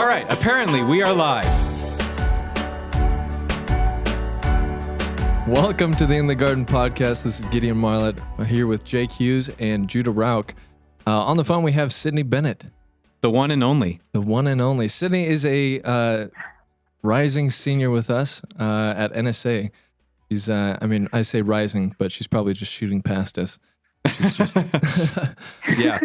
right, apparently we are live. Welcome to the In the Garden podcast. This is Gideon Marlatt. I'm here with Jake Hughes and Judah Rauch. On the phone, we have Sydney Bennett. The one and only. The one and only. Sydney is a rising senior with us at NSA. She's, I say rising, but she's probably just shooting past us. She's just Yeah.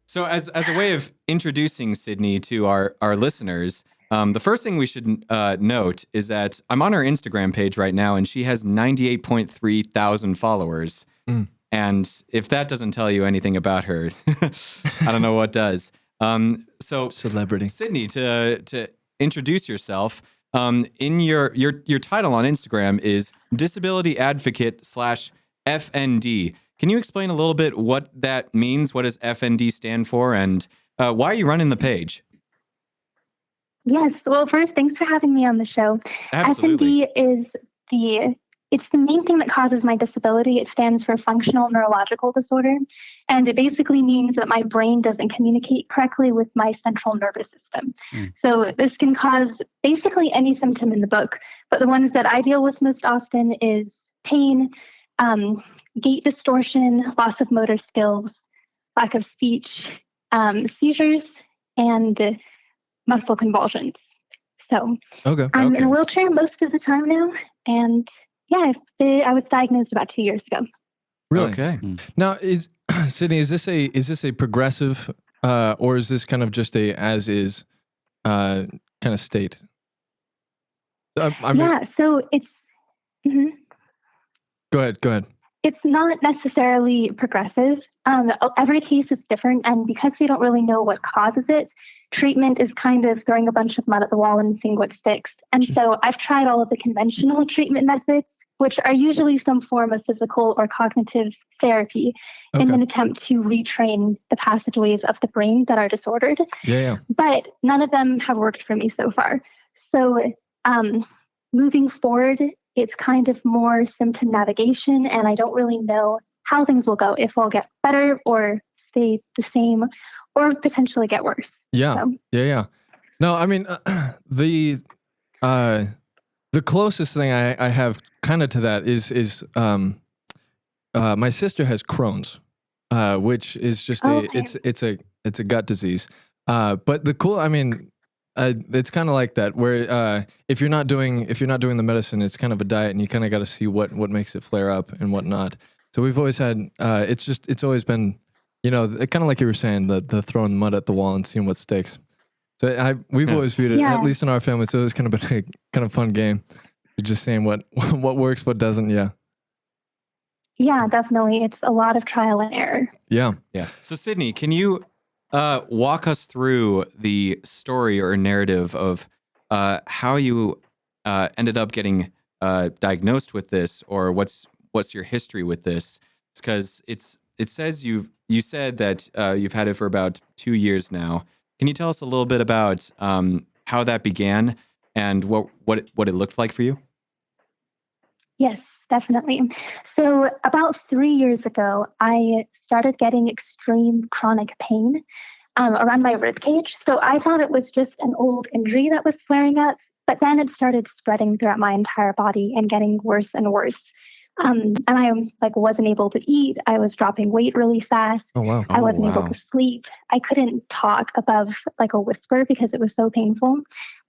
So as a way of introducing Sydney to our listeners, the first thing we should note is that I'm on her Instagram page right now, and she has 98.3 thousand followers. And if that doesn't tell you anything about her, I don't know what does. So celebrity. Sydney, to introduce yourself, in your title on Instagram is Disability Advocate /FND. Can you explain a little bit what that means? What does FND stand for? And why are you running the page? Yes. Well, first, thanks for having me on the show. Absolutely. FND is it's the main thing that causes my disability. It stands for functional neurological disorder. And it basically means that my brain doesn't communicate correctly with my central nervous system. So this can cause basically any symptom in the book. But the ones that I deal with most often is pain, gait distortion, loss of motor skills, lack of speech, seizures, and muscle convulsions. So I'm in a wheelchair most of the time now. And yeah, I was diagnosed about 2 years ago. Really? Okay. Now, Sydney, is this a progressive, or is this kind of just a as is kind of state? So it's. Go ahead. It's not necessarily progressive. Every case is different, and because they don't really know what causes it, treatment is kind of throwing a bunch of mud at the wall and seeing what sticks. And so I've tried all of the conventional treatment methods, which are usually some form of physical or cognitive therapy in an attempt to retrain the passageways of the brain that are disordered. Yeah. But none of them have worked for me so far. So moving forward, it's kind of more symptom navigation, and I don't really know how things will go, if I'll get better or stay the same or potentially get worse. Yeah. No, I mean, the closest thing I have kind of to that is my sister has Crohn's, which is just it's a gut disease. But it's kind of like that, where if you're not doing the medicine, it's kind of a diet, and you kind of got to see what makes it flare up and whatnot. So we've always had it's always been, kind of like you were saying, the throwing mud at the wall and seeing what sticks. So we've always viewed it, at least in our family. So it's kind of been a kind of fun game, just saying what works, what doesn't. Yeah, definitely. It's a lot of trial and error. Yeah. So Sydney, can you walk us through the story or narrative of how you ended up getting diagnosed with this, or what's your history with this? Because it says you said that you've had it for about 2 years now. Can you tell us a little bit about how that began and what it looked like for you? Yes, definitely. So about 3 years ago, I started getting extreme chronic pain around my rib cage. So I thought it was just an old injury that was flaring up, but then it started spreading throughout my entire body and getting worse and worse. And I wasn't able to eat. I was dropping weight really fast. Oh, wow. I wasn't able to sleep. I couldn't talk above a whisper because it was so painful.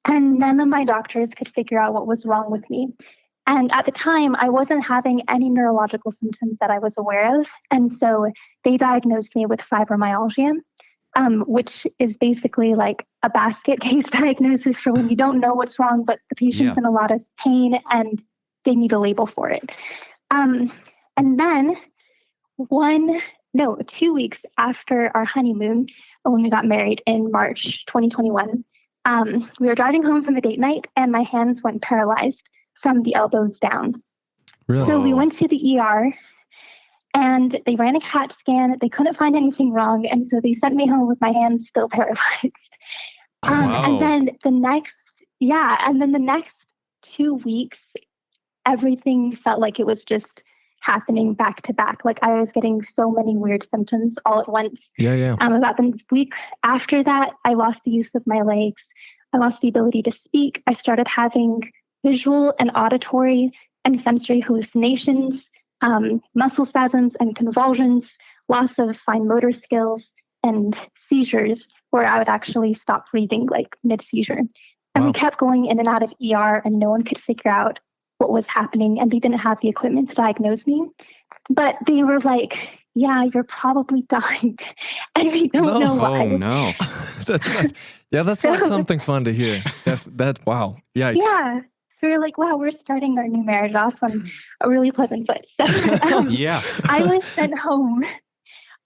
And none of my doctors could figure out what was wrong with me. And at the time, I wasn't having any neurological symptoms that I was aware of. And so they diagnosed me with fibromyalgia, which is basically like a basket case diagnosis for when you don't know what's wrong, but the patient's in a lot of pain and they need a label for it. And then 2 weeks after our honeymoon, when we got married in March 2021, we were driving home from a date night and my hands went paralyzed from the elbows down. Really? So we went to the ER and they ran a CAT scan. They couldn't find anything wrong. And so they sent me home with my hands still paralyzed. And then the next 2 weeks, everything felt like it was just happening back to back. Like I was getting so many weird symptoms all at once. Yeah. About the week after that, I lost the use of my legs. I lost the ability to speak. I started having visual and auditory and sensory hallucinations, muscle spasms and convulsions, loss of fine motor skills, and seizures where I would actually stop breathing like mid-seizure. And we kept going in and out of ER, and no one could figure out what was happening, and they didn't have the equipment to diagnose me. But they were like, yeah, you're probably dying. And we don't know why. Oh, no. That's not something fun to hear. That's wow. Yikes. Yeah. So we're like, wow, we're starting our new marriage off on a really pleasant foot. So Yeah. I was sent home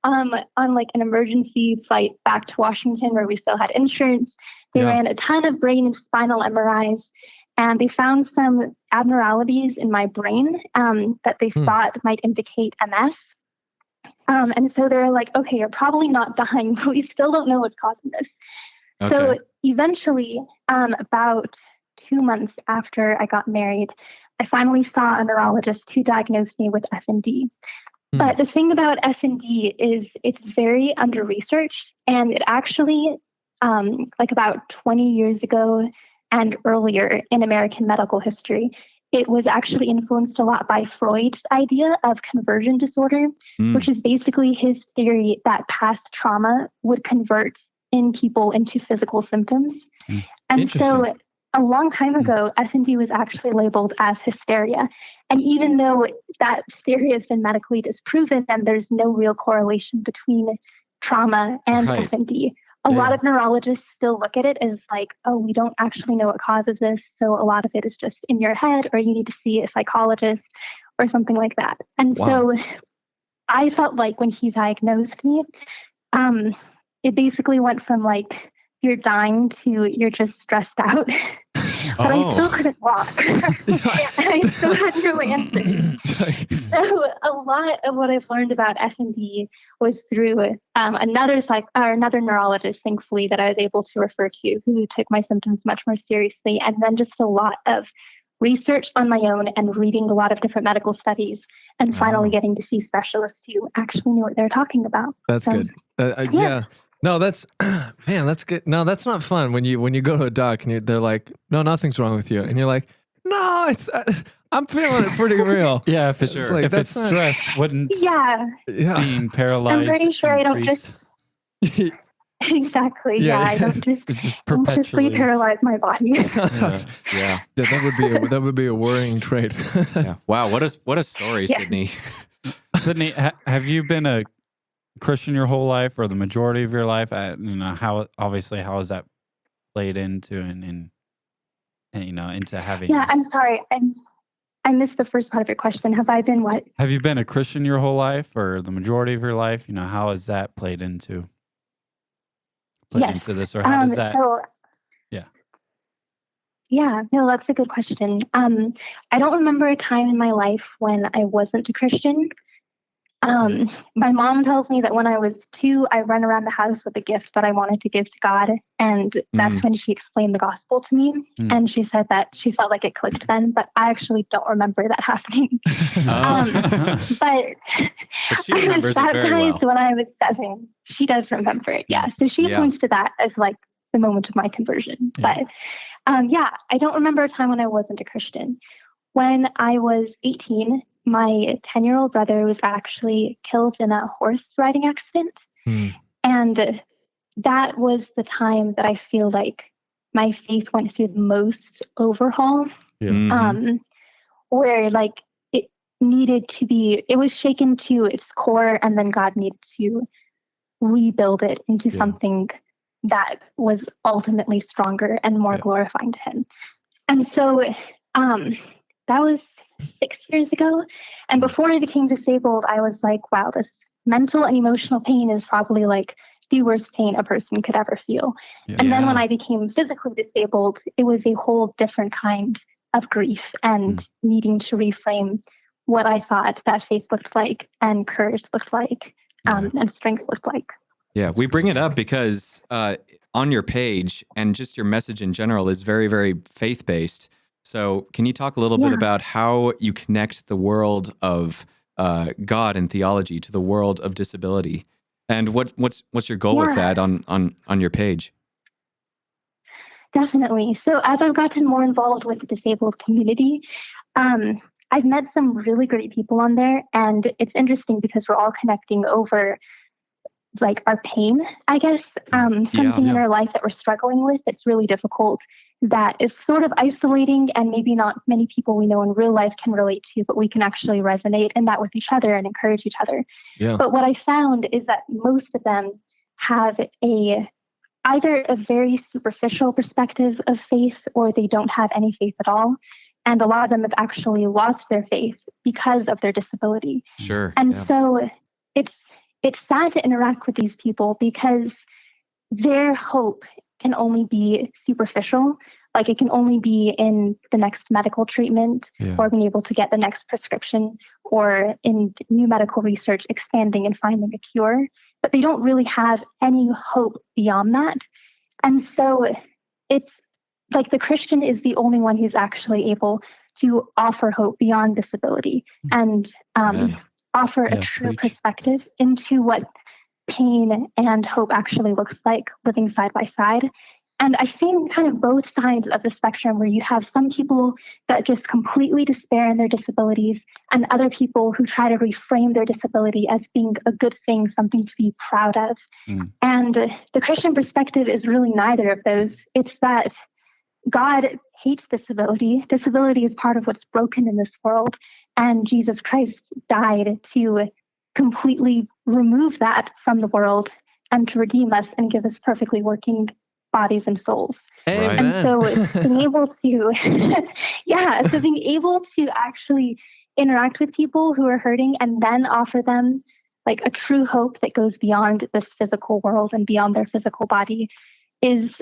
on like an emergency flight back to Washington where we still had insurance. They ran a ton of brain and spinal MRIs, and they found some abnormalities in my brain that they thought might indicate MS. And so they're like, okay, you're probably not dying, but we still don't know what's causing this. Okay. So eventually, about 2 months after I got married, I finally saw a neurologist who diagnosed me with FND. But the thing about FND is it's very under-researched, and it actually, like about 20 years ago and earlier in American medical history, it was actually influenced a lot by Freud's idea of conversion disorder, which is basically his theory that past trauma would convert in people into physical symptoms. And so a long time ago, FND was actually labeled as hysteria. And even though that theory has been medically disproven and there's no real correlation between trauma and FND, a lot of neurologists still look at it as like, oh, we don't actually know what causes this. So a lot of it is just in your head, or you need to see a psychologist or something like that. And so I felt like when he diagnosed me, it basically went from like, you're dying to you're just stressed out. But I still couldn't walk. And I still had no answers. So a lot of what I've learned about FND was through another neurologist, thankfully, that I was able to refer to, who took my symptoms much more seriously, and then just a lot of research on my own and reading a lot of different medical studies, and finally getting to see specialists who actually knew what they were talking about. That's good. Yeah. No, that's man, that's good. No, that's not fun when you go to a doc and they're like, no, nothing's wrong with you, and you're like, no, it's I'm feeling it pretty real. Yeah, if it's like, if it's stress, wouldn't being paralyzed. I'm pretty sure I don't just exactly. Yeah, I don't just consciously paralyze my body. That would be a worrying trait. Wow, what a story, Sydney. Sydney, have you been a Christian your whole life, or the majority of your life? How has that played into and into having? Yeah, I'm sorry, I missed the first part of your question. Have I been what? Have you been a Christian your whole life, or the majority of your life? How has that played into this, or how does that? Yeah, no, that's a good question. I don't remember a time in my life when I wasn't a Christian. My mom tells me that when I was 2, I ran around the house with a gift that I wanted to give to God. And that's when she explained the gospel to me. And she said that she felt like it clicked then, but I actually don't remember that happening. But she remembers I was it very well. baptized when I was 7. She does remember it, yeah. So she points to that as like the moment of my conversion. But I don't remember a time when I wasn't a Christian. When I was 18, my 10-year-old brother was actually killed in a horse riding accident. And that was the time that I feel like my faith went through the most overhaul. Where like it was shaken to its core, and then God needed to rebuild it into something that was ultimately stronger and more glorifying to him. And so that was 6 years ago. And before I became disabled, I was like, wow, this mental and emotional pain is probably like the worst pain a person could ever feel. And then when I became physically disabled, it was a whole different kind of grief and needing to reframe what I thought that faith looked like, and courage looked like, and strength looked like. Yeah, we bring it up because on your page and just your message in general is very, very faith-based. So can you talk a little bit about how you connect the world of God and theology to the world of disability? And what's your goal with that on your page? Definitely. So as I've gotten more involved with the disabled community, I've met some really great people on there, and it's interesting because we're all connecting over like our pain, I guess, something in our life that we're struggling with that's really difficult, that is sort of isolating and maybe not many people we know in real life can relate to, but we can actually resonate in that with each other and encourage each other. Yeah. But what I found is that most of them have either a very superficial perspective of faith, or they don't have any faith at all. And a lot of them have actually lost their faith because of their disability. Sure. And so it's sad to interact with these people because their hope can only be superficial. Like it can only be in the next medical treatment, or being able to get the next prescription, or in new medical research expanding and finding a cure. But they don't really have any hope beyond that. And so it's like the Christian is the only one who's actually able to offer hope beyond disability and offer a true perspective into what pain and hope actually looks like living side by side. And I've seen kind of both sides of the spectrum, where you have some people that just completely despair in their disabilities, and other people who try to reframe their disability as being a good thing, something to be proud of. And the Christian perspective is really neither of those. It's that God hates disability. Disability is part of what's broken in this world. And Jesus Christ died to completely remove that from the world and to redeem us and give us perfectly working bodies and souls. Amen. And so being able to, so being able to actually interact with people who are hurting and then offer them like a true hope that goes beyond this physical world and beyond their physical body is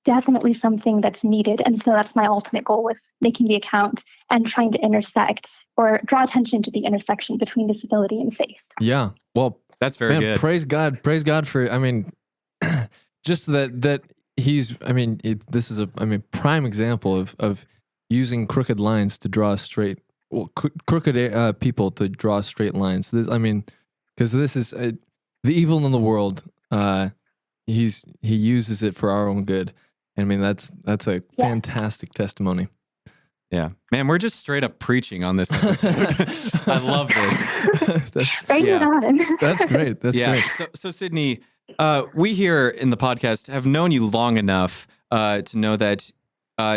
definitely something that's needed. And so that's my ultimate goal with making the account and trying to intersect or draw attention to the intersection between disability and faith. Yeah. Well, that's very good. Praise God. Praise God for, just that he's, this is a prime example of using crooked lines to draw straight, crooked people to draw straight lines. Because this is the evil in the world. He uses it for our own good. That's a fantastic testimony. Yeah, man, we're just straight up preaching on this episode. I love this. Bring it on. That's great. That's great. So Sydney, we here in the podcast have known you long enough to know that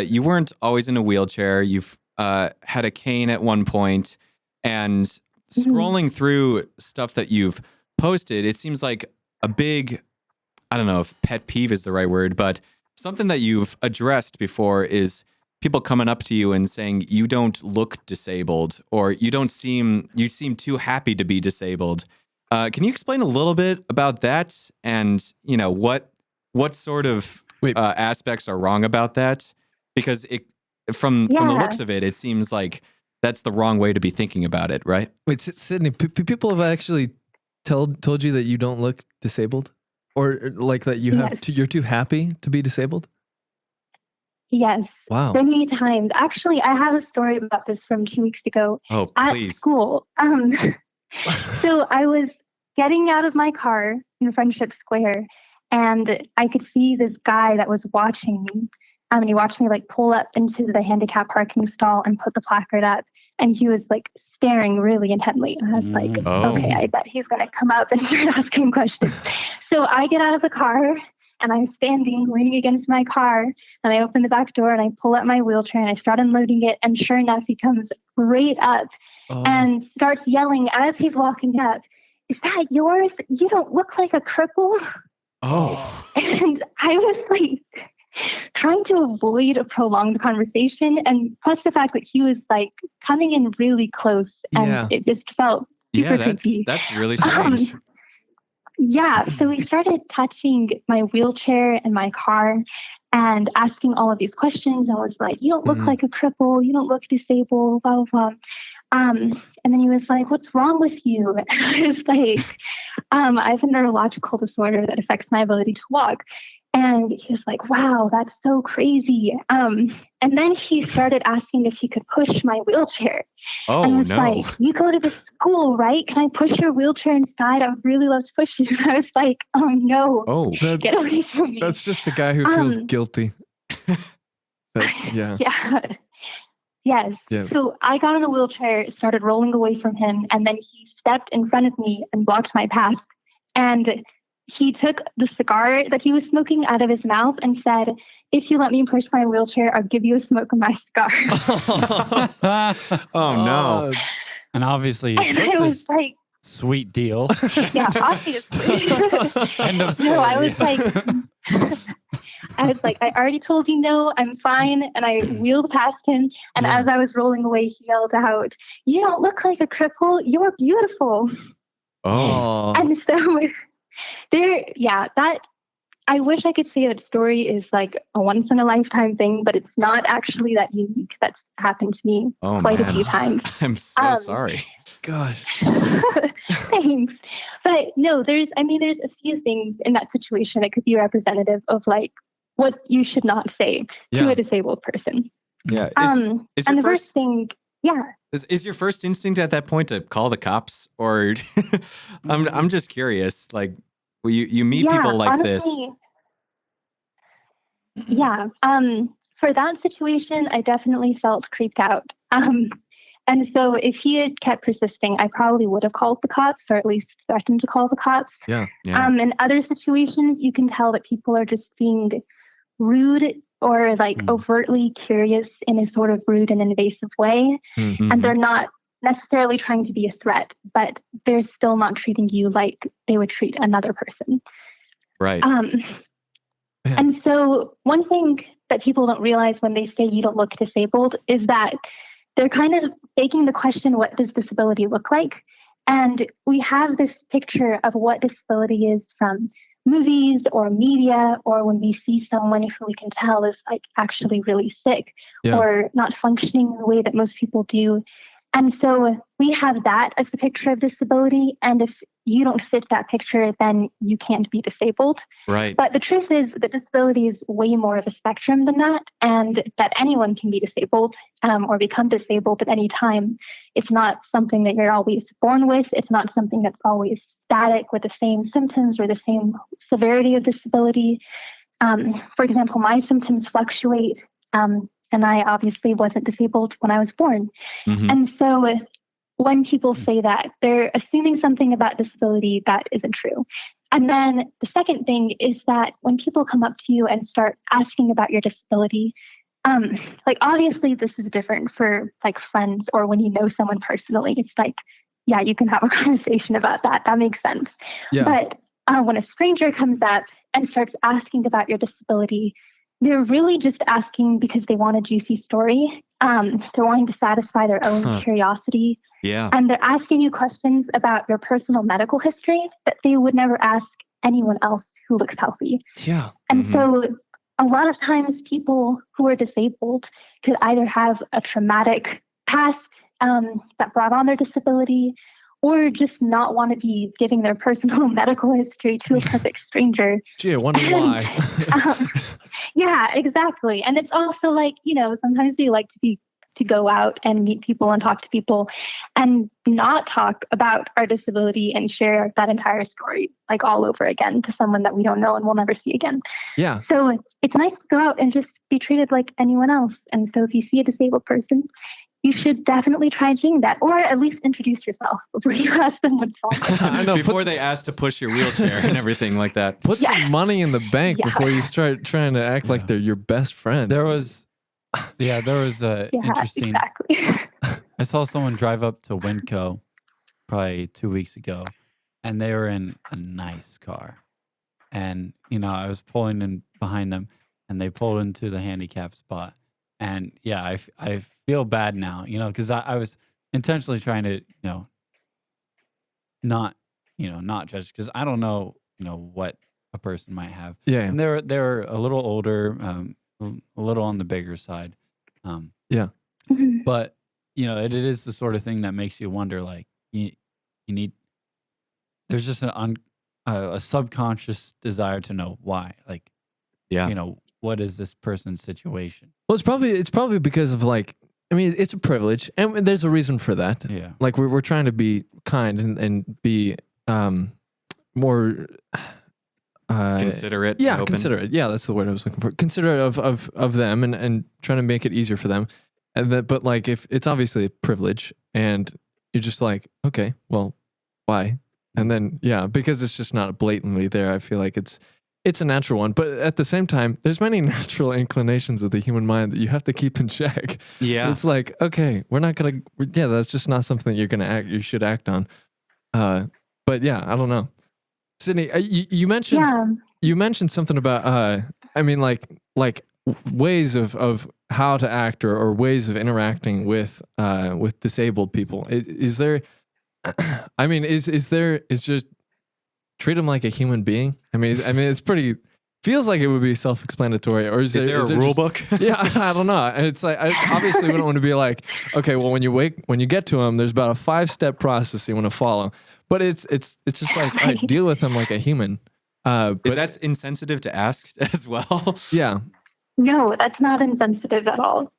you weren't always in a wheelchair. You've had a cane at one point, and scrolling through stuff that you've posted, it seems like a big, I don't know if pet peeve is the right word, but something that you've addressed before is people coming up to you and saying you don't look disabled, or you seem too happy to be disabled. Can you explain a little bit about that, and what sort of aspects are wrong about that? Because from the looks of it, it seems like that's the wrong way to be thinking about it, right? Wait, Sydney, people have actually told you that you don't look disabled, or like that you have you're too happy to be disabled? Yes. Wow. Many times. Actually, I have a story about this from 2 weeks ago at school. So I was getting out of my car in Friendship Square, and I could see this guy that was watching me. And he watched me like pull up into the handicap parking stall and put the placard up. And he was like staring really intently. And I was like, okay, I bet he's going to come up and start asking questions. So I get out of the car, and I'm standing, leaning against my car, and I open the back door and I pull out my wheelchair and I start unloading it. And sure enough, he comes right up and starts yelling as he's walking up, "Is that yours? You don't look like a cripple." Oh. And I was like trying to avoid a prolonged conversation. And plus the fact that he was like coming in really close, and it just felt super creepy. That's really strange. So we started touching my wheelchair and my car and asking all of these questions. I was like, "You don't look like a cripple. You don't look disabled, blah, blah, blah." And then he was like, "What's wrong with you?" And I was like, "I have a neurological disorder that affects my ability to walk." And he was like, "Wow, that's so crazy." And then he started asking if he could push my wheelchair. Oh, and I was no. like, "You go to the school, right? Can I push your wheelchair inside? I would really love to push you." And I was like, "Oh, no. Get away from me." That's just the guy who feels guilty. Yeah. Yeah. Yes. Yeah. So I got in a wheelchair, started rolling away from him, and then he stepped in front of me and blocked my path. And he took the cigar that he was smoking out of his mouth and said, "If you let me push my wheelchair, I'll give you a smoke of my cigar." Oh no. And obviously, you And took I this was like, sweet deal. yeah, obviously. End of story. No, I was like, I already told you no, I'm fine. And I wheeled past him. And Yeah. as I was rolling away, he yelled out, "You don't look like a cripple. You're beautiful." Oh. And so that I wish I could say that story is like a once in a lifetime thing, but it's not actually that unique. That's happened to me Oh, quite man. a few times. I'm so sorry. Gosh. Thanks. But no, there's a few things in that situation that could be representative of like what you should not say to a disabled person. Yeah. Is And your the first first thing, yeah. is your first instinct at that point to call the cops, or I'm just curious, like you meet people like this. Honestly, yeah. For that situation, I definitely felt creeped out. And so if he had kept persisting, I probably would have called the cops, or at least threatened to call the cops. Yeah. In other situations, you can tell that people are just being rude or like overtly curious in a sort of rude and invasive way. Mhm. And they're not necessarily trying to be a threat, but they're still not treating you like they would treat another person. Right. And so one thing that people don't realize when they say you don't look disabled is that they're kind of begging the question, what does disability look like? And we have this picture of what disability is from movies or media, or when we see someone who we can tell is like actually really sick or not functioning the way that most people do. And so we have that as the picture of disability. And if you don't fit that picture, then you can't be disabled. Right. But the truth is that disability is way more of a spectrum than that, and that anyone can be disabled or become disabled at any time. It's not something that you're always born with. It's not something that's always static with the same symptoms or the same severity of disability. For example, my symptoms fluctuate. And I obviously wasn't disabled when I was born. Mhm. And so when people say that, they're assuming something about disability that isn't true. And then the second thing is that when people come up to you and start asking about your disability, like obviously this is different for like friends or when you know someone personally. It's like, yeah, you can have a conversation about that. That makes sense. Yeah. But when a stranger comes up and starts asking about your disability, they're really just asking because they want a juicy story. They're wanting to satisfy their own curiosity. Yeah. And they're asking you questions about your personal medical history that they would never ask anyone else who looks healthy. Yeah. And so a lot of times people who are disabled could either have a traumatic past that brought on their disability, or just not want to be giving their personal medical history to a perfect stranger. Gee, I wonder why. Yeah, exactly. And it's also like, sometimes we like to go out and meet people and talk to people and not talk about our disability and share that entire story like all over again to someone that we don't know and we'll never see again. Yeah. So it's nice to go out and just be treated like anyone else. And so if you see a disabled person, you should definitely try doing that, or at least introduce yourself before you ask them what's wrong with them. I know. Before they ask to push your wheelchair and everything like that. Put some money in the bank Yeah. before you start trying to act like they're your best friend. There was interesting. Exactly. I saw someone drive up to Winco probably 2 weeks ago, and they were in a nice car. And, I was pulling in behind them, and they pulled into the handicap spot. And, yeah, I feel bad now, because I was intentionally trying to, not judge, because I don't know, what a person might have. Yeah. And they're a little older, a little on the bigger side. Yeah. Mhm. But, it is the sort of thing that makes you wonder, like, you need, there's just a subconscious desire to know why. Like, Yeah. what is this person's situation? Well, it's probably because of like, I mean, it's a privilege, and there's a reason for that. Yeah. Like we're trying to be kind and be more considerate. Yeah, and open. considerate. Yeah, that's the word I was looking for. Considerate of them and trying to make it easier for them. And that, but like if it's obviously a privilege, and you're just like, okay, well, why? And then because it's just not blatantly there. I feel like it's a natural one, but at the same time, there's many natural inclinations of the human mind that you have to keep in check. Yeah. It's like, okay, we're not gonna. That's just not something that you should act on. But yeah, I don't know. Sydney, you mentioned something about I mean like ways of how to act or ways of interacting with disabled people. Is there I mean is just treat them like a human being? I mean it's pretty feels like it would be self-explanatory, or is there a rule book? Yeah, I don't know. It's like obviously we don't want to be like, okay, well when you get to them, there's about a 5-step process you want to follow. But it's just like I deal with them like a human. But Is that insensitive to ask as well? Yeah. No, that's not insensitive at all.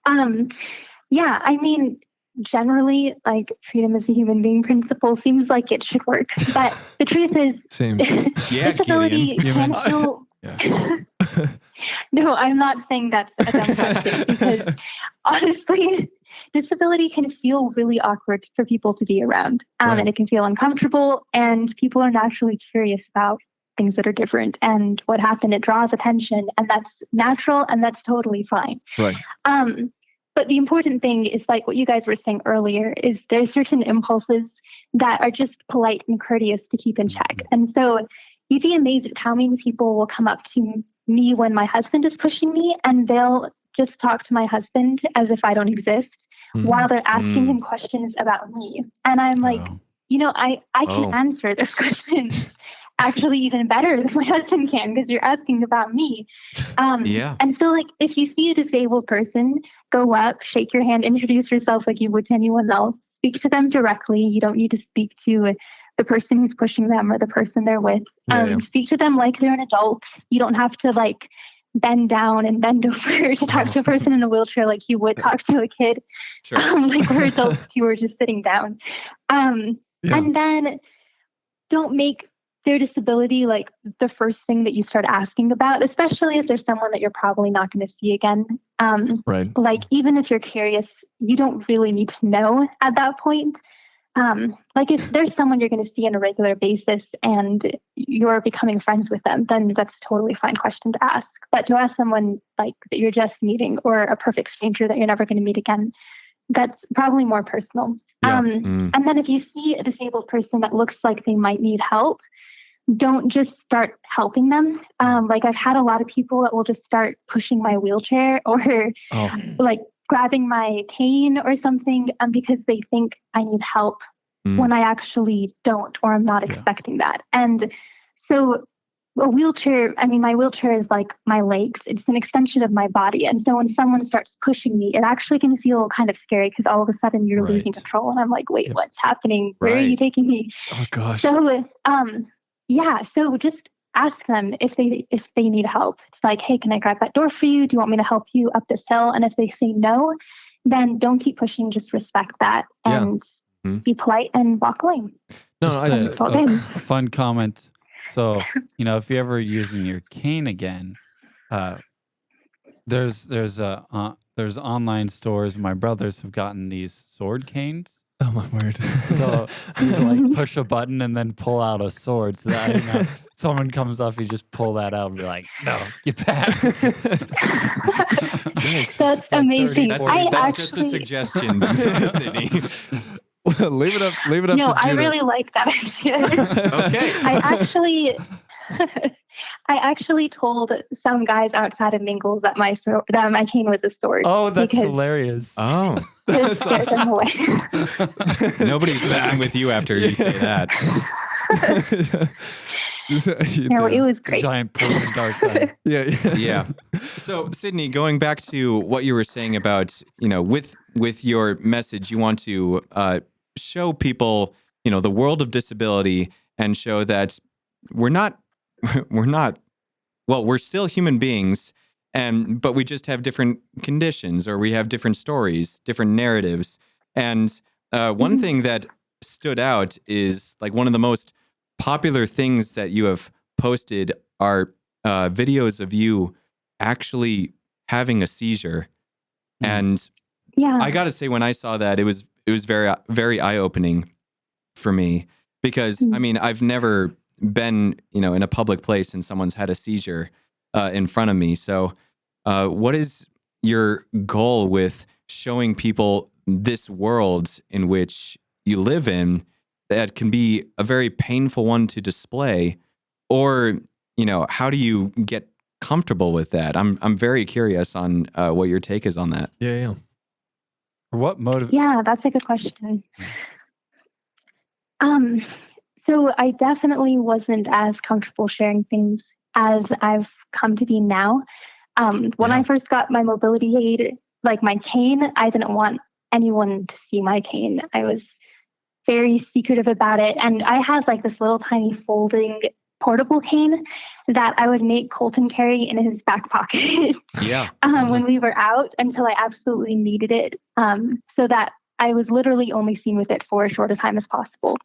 Yeah, I mean, generally, like treat him as a human being principle seems like it should work. But the truth is, Seems. Yeah, disability Gideon. can feel. No, I'm not saying that's a dumb question because honestly, disability can feel really awkward for people to be around, Right. and it can feel uncomfortable. And people are naturally curious about things that are different and what happened. It draws attention, and that's natural, and that's totally fine. Right. But the important thing is, like what you guys were saying earlier, is there's certain impulses that are just polite and courteous to keep in check. And so you'd be amazed at how many people will come up to me when my husband is pushing me, and they'll just talk to my husband as if I don't exist while they're asking him questions about me. And I'm like, I can answer those questions actually even better than my husband can, because you're asking about me. And so like if you see a disabled person, go up, shake your hand, introduce yourself like you would to anyone else, speak to them directly. You don't need to speak to the person who's pushing them or the person they're with. Speak to them like they're an adult. You don't have to like bend down and bend over to talk to a person in a wheelchair like you would talk to a kid. Sure. Like we're adults who are just sitting down. And then don't make their disability like the first thing that you start asking about, especially if there's someone that you're probably not going to see again. Right. Like even if you're curious, you don't really need to know at that point. Like if there's someone you're going to see on a regular basis and you're becoming friends with them, then that's a totally fine question to ask. But to ask someone like that you're just meeting, or a perfect stranger that you're never going to meet again, that's probably more personal. And then if you see a disabled person that looks like they might need help, don't just start helping them. Like I've had a lot of people that will just start pushing my wheelchair or like grabbing my cane or something because they think I need help when I actually don't, or I'm not expecting that. And so a wheelchair, I mean, my wheelchair is like my legs. It's an extension of my body. And so when someone starts pushing me, it actually can feel kind of scary because all of a sudden you're losing control. And I'm like, wait, what's happening? Where are you taking me? Oh gosh. So, so just ask them if they need help. It's like, hey, can I grab that door for you? Do you want me to help you up this hill? And if they say no, then don't keep pushing. Just respect that and be polite and walk away. Just a fun comment. So, if you're ever using your cane again, there's online stores. My brothers have gotten these sword canes. Oh my word! So you like push a button and then pull out a sword. So that someone comes up, you just pull that out and be like, "No, get back." That's amazing. That's just a suggestion, Sydney. leave it up. No, to I really like that idea. Okay. I actually told some guys outside of Mingles that my cane was a sword. Oh, that's hilarious. Oh, that's awesome. Them away. Nobody's messing with you after you say that. No, it was great. Giant poison dart gun. Yeah. So, Sydney, going back to what you were saying about, with your message, you want to show people, the world of disability and show that we're still human beings, but we just have different conditions, or we have different stories, different narratives. And one thing that stood out is like one of the most popular things that you have posted are videos of you actually having a seizure. And I got to say, when I saw that, it was very, very eye-opening for me, because I mean, I've never been, in a public place and someone's had a seizure in front of me. So what is your goal with showing people this world in which you live in that can be a very painful one to display? Or, how do you get comfortable with that? I'm very curious on what your take is on that. Yeah. What motive? Yeah, that's a good question. So I definitely wasn't as comfortable sharing things as I've come to be now. When I first got my mobility aid, like my cane, I didn't want anyone to see my cane. I was very secretive about it. And I had like this little tiny folding portable cane that I would make Colton carry in his back pocket when we were out, until I absolutely needed it, so that I was literally only seen with it for as short a time as possible.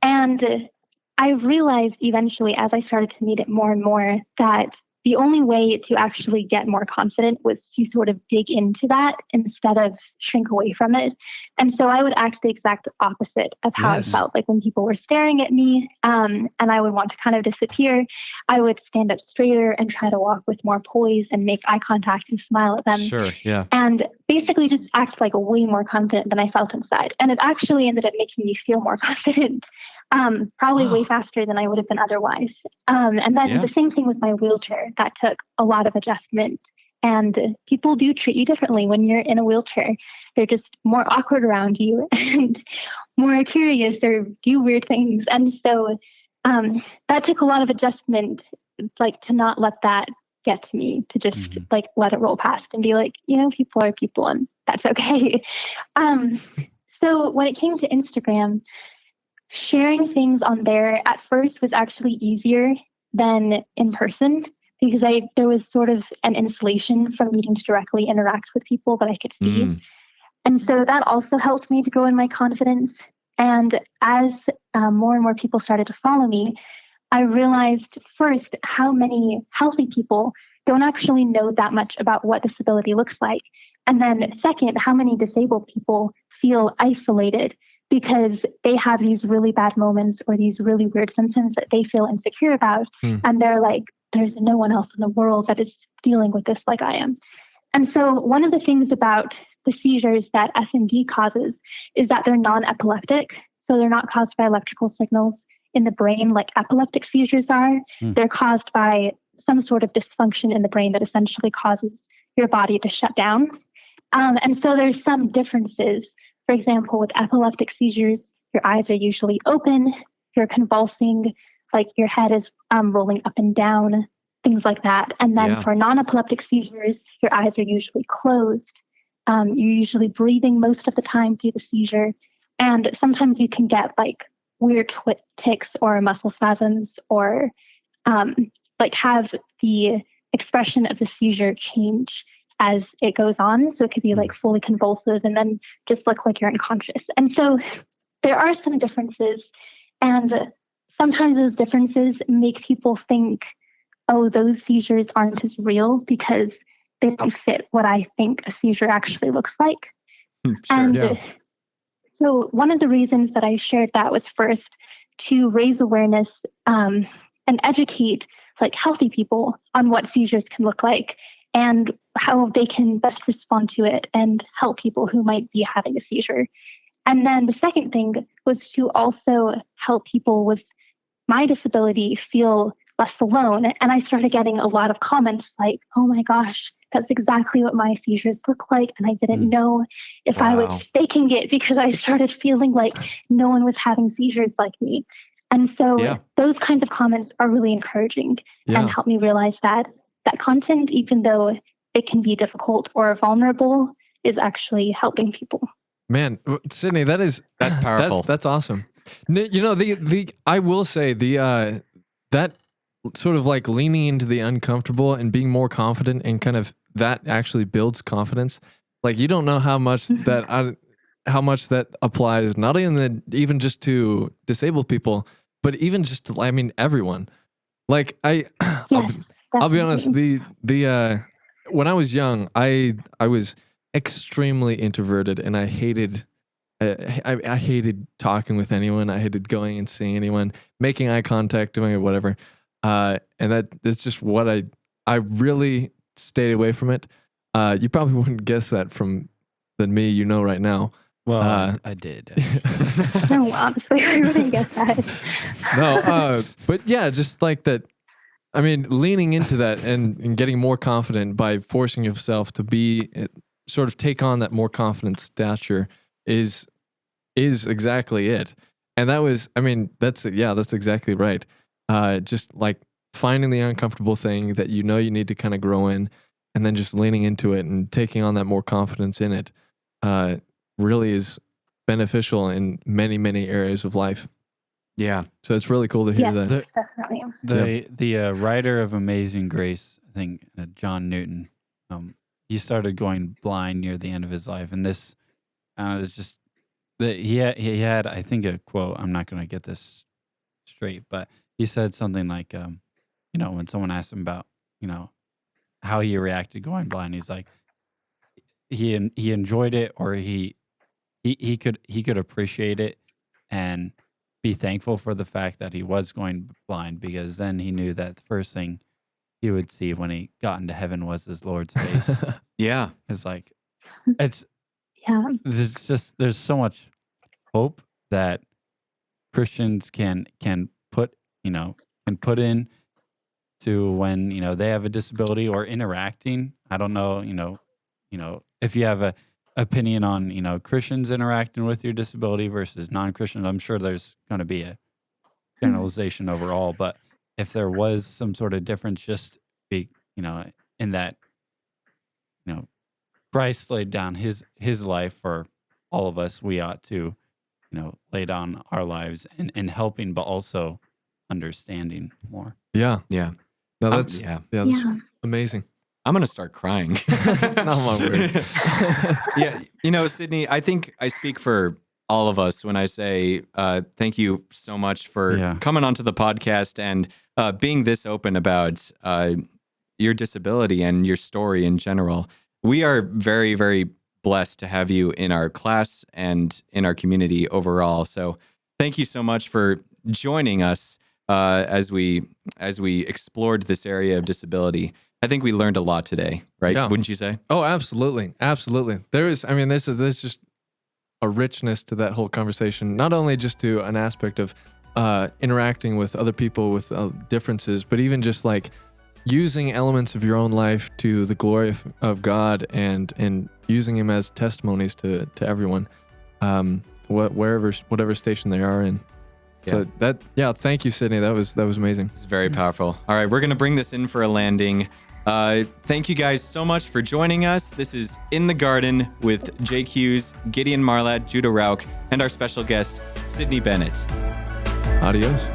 And I realized eventually, as I started to need it more and more, that the only way to actually get more confident was to sort of dig into that instead of shrink away from it. And so I would act the exact opposite of how I felt. Like when people were staring at me and I would want to kind of disappear, I would stand up straighter and try to walk with more poise and make eye contact and smile at them. Sure, yeah. And basically just act like way more confident than I felt inside. And it actually ended up making me feel more confident, probably way faster than I would have been otherwise. And then the same thing with my wheelchair. That took a lot of adjustment. And people do treat you differently when you're in a wheelchair. They're just more awkward around you and more curious or do weird things. And so that took a lot of adjustment, like to not let that get to me, to just like let it roll past and be like, people are people and that's okay. So when it came to Instagram, sharing things on there at first was actually easier than in person, because there was sort of an insulation from needing to directly interact with people that I could see. And so that also helped me to grow in my confidence. And as more and more people started to follow me, I realized first how many healthy people don't actually know that much about what disability looks like. And then second, how many disabled people feel isolated because they have these really bad moments or these really weird symptoms that they feel insecure about. And they're like, there's no one else in the world that is dealing with this like I am. And so one of the things about the seizures that SND causes is that they're non-epileptic. So they're not caused by electrical signals in the brain like epileptic seizures are. They're caused by some sort of dysfunction in the brain that essentially causes your body to shut down. And so there's some differences. For example, with epileptic seizures, your eyes are usually open, you're convulsing, like your head is rolling up and down, things like that. And then for non-epileptic seizures, your eyes are usually closed. You're usually breathing most of the time through the seizure. And sometimes you can get like weird tics or muscle spasms, or like have the expression of the seizure change as it goes on. So it could be like fully convulsive and then just look like you're unconscious. And so there are some differences. And sometimes those differences make people think, oh, those seizures aren't as real because they don't fit what I think a seizure actually looks like. So one of the reasons that I shared that was first to raise awareness and educate like healthy people on what seizures can look like and how they can best respond to it and help people who might be having a seizure. And then the second thing was to also help people with my disability feel less alone. And I started getting a lot of comments like, oh my gosh, that's exactly what my seizures look like. And I didn't know if I was faking it, because I started feeling like no one was having seizures like me. And so those kinds of comments are really encouraging and help me realize that content, even though it can be difficult or vulnerable, is actually helping people. Man, Sydney, that's powerful. That's awesome. I will say that sort of like leaning into the uncomfortable and being more confident, and kind of that actually builds confidence. Like you don't know how much that applies, not even just to disabled people, but even just to, everyone. Like Yes, I'll be honest. definitely. The when I was young, I was extremely introverted, and I hated. I hated talking with anyone. I hated going and seeing anyone, making eye contact, doing it, whatever. And that's just what I really stayed away from it. You probably wouldn't guess that than me, right now. Well, I did. actually. No, honestly, I wouldn't guess that. No, but yeah, just like that. I mean, leaning into that and getting more confident by forcing yourself to sort of take on that more confident stature is exactly it. And that was, I mean, that's exactly right. Just like finding the uncomfortable thing that you need to kind of grow in, and then just leaning into it and taking on that more confidence in it, really is beneficial in many, many areas of life. Yeah. So it's really cool to hear Yes, that. definitely. The writer of Amazing Grace, I think John Newton, he started going blind near the end of his life, and this is just that he had I think a quote. I'm not going to get this straight, but he said something like, when someone asked him about how he reacted going blind, he's like he enjoyed it, or he could appreciate it and be thankful for the fact that he was going blind, because then he knew that the first thing he would see when he got into heaven was his Lord's face. Yeah. It's like Yeah. it's just there's so much hope that Christians can put in to when they have a disability or interacting. I don't know if you have a opinion on Christians interacting with your disability versus non-Christians. I'm sure there's going to be a generalization overall, but if there was some sort of difference, just be in that Christ laid down his life for all of us, we ought to lay down our lives in helping, but also understanding more. Yeah. Yeah. No, that's yeah. that's amazing. I'm going to start crying. Not my word. Yeah. Sydney, I think I speak for all of us when I say thank you so much for coming onto the podcast and being this open about your disability and your story in general. We are very, very blessed to have you in our class and in our community overall. So thank you so much for joining us as we explored this area of disability. I think we learned a lot today, right? Yeah. Wouldn't you say? Oh, absolutely. Absolutely. There's just a richness to that whole conversation, not only just to an aspect of interacting with other people with differences, but even just like using elements of your own life to the glory of God and using him as testimonies to everyone, whatever station they are in. So thank you, Sydney. That was amazing. It's very powerful. All right, we're going to bring this in for a landing. Thank you guys so much for joining us. This is In the Garden with Jake Hughes, Gideon Marlatt, Judah Rauch, and our special guest, Sydney Bennett. Adios.